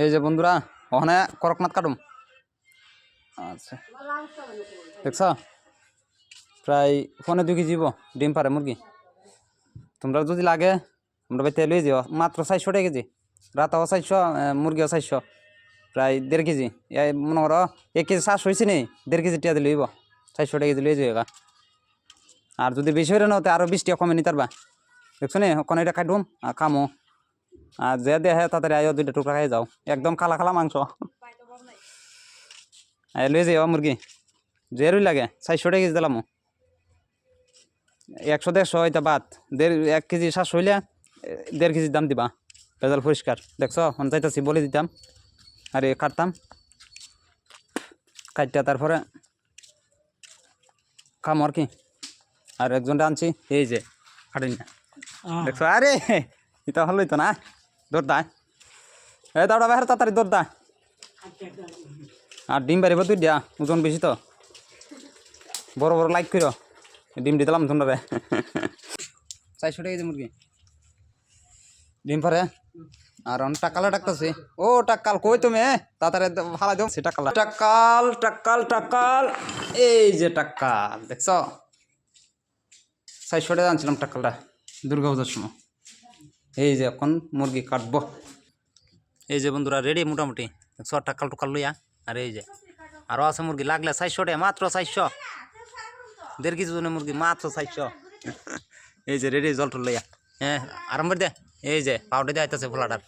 এই যে বন্ধুরা ওখানে করকনাথ কাটুম। আচ্ছা দেখছ প্রায় 1.5-2 কেজি ডিম পারে মুরগি। তোমরা যদি লাগে আমরা ভাই তেল যাও মাত্র 400 টাকা কেজি, রাতাও 400, মুরগিও 400, প্রায় 1.5 কেজি। মনে করো 1 কেজি 700 হয়েছে নি, 1.5 কেজি টিয়া দিলে হইব, 400 টাকা কেজি লয়ে যাবে। আর যদি বেশি হয়ে নাও তো আরও 20 টাকা কমে নিতে পারবা। দেখছো নি ওখানে এটা কাটুম আর খামো। আর যে দেখে তাড়াতাড়ি আয়ো 2টা টুকরা খাই যাও, একদম খালা খালা মাংস লয়ে যাও মুরগি। যেরই লাগে 400 টাকা কেজি দিলাম, 100-150 হইতা বাদ 1 কেজি 700 হইলে 1.5 কেজির দাম দিবা, ভেজাল পরিষ্কার। দেখছো মনে চাইতেছি বলে দিতাম আর কাটতাম কাটটা তারপরে খাম আর কি। আর একজনটা আনছি এই যে কাটিনি না, দেখছো আরে এটা ভালো হইতো না, দৌড় দা এই দাওড়া বাইরে তাড়াতাড়ি দৌড় দা। আর ডিম বাড়িব 2টা, ওজন বেশি তো, বড় বড় লাইক করো। ডিম দিতাম তোমরা 400 টাকা কেজি মুরগি ডিম পারে। আর টাকালে ডাকতেছি, ও টাকাল কই তুমি তাড়াতাড়ি ভাড়া দাও। সে টাকাল টাকাল টাকাল টাকাল, এই যে টাকাল দেখছ 400 টাকা আনছিলাম টাকালটা দুর্গা পূজার সময়। এই যে এখন মুরগি কাটবো। এই যে বন্ধুরা রেডি মোটামুটি, দেখছ টাকাল টুকাল লইয়া। আর এই যে আরও আছে মুরগি, লাগলে 400 টাকা, মাত্র 400, 1.5 কেজি ওজনের মুরগি মাত্র 400। এই যে রেডি জল টল লইয়া, হ্যাঁ আরম্ভ দে। এই যে পাউডার দিয়ে আইতেছে ফোলাটার,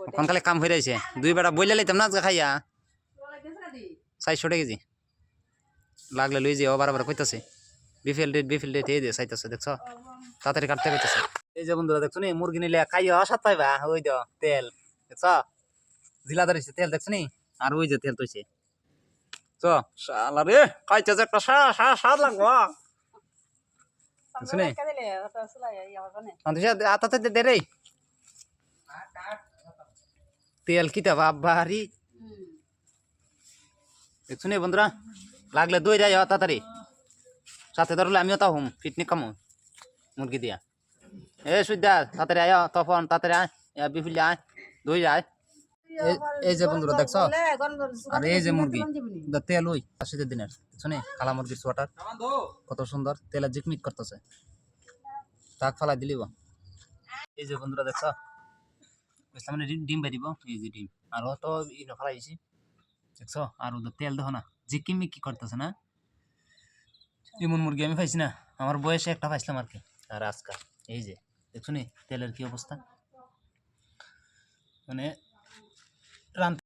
এখন খালি কাম হয়ে রয়েছে। 2 বেটা বইলে লাইতাম না আজকে খাইয়া, 400 টাকা কেজি লাগলে লই যাও। বারবার কইতাছে বিফিল ডেট এই যে চাইতেছে, দেখছো তাড়াতাড়ি কাটতে কইতেছে। এই যে বন্ধুরা দেখছো নি মুরগি নিলে খাইয়া সাত পাইবা। ওই তো তেল দেখছ, জিলা ধরেছে তেল দেখছো নি, আর ওই যে তেল তৈছে তো শালা রে খাইতে যে একটা স্বাদ লাগবো। দেখছো নি আতাতে দে রে তেল কিতা বাবারি। দেখছো নি বন্ধুরা লাগলে দই যাই তাড়াতাড়ি, সাথে ধরলে আমিও তাও হুম পিকনিক খামো মুরগি দিয়া। এ সুবিধা তাড়াতাড়ি আয়, তখন তাড়াতাড়ি আয়, বিফুলি আয়, দই যায়। এই যে বন্ধুরা দেখছো, আর এই যে মুরগি তেল ওই শীতের দিনের, দেখছো নি কালা মুরগির সোয়াটার কত সুন্দর, তেলে জিকমিক করতেছে, তাক ফালাই দিলিব। এই যে বন্ধুরা দেখছো মানে ডিম বাই দিব। এই যে ডিম আরো তো ফালাইছি দেখছো, আর ওদের তেল দেখো না জিকিমিকি করতেছে না। এমন মুরগি আমি পাইছি না, আমার বয়সে একটা পাইছিলাম আর কি। আর আজকাল এই যে দেখছো নি তেলের কি অবস্থা, মানে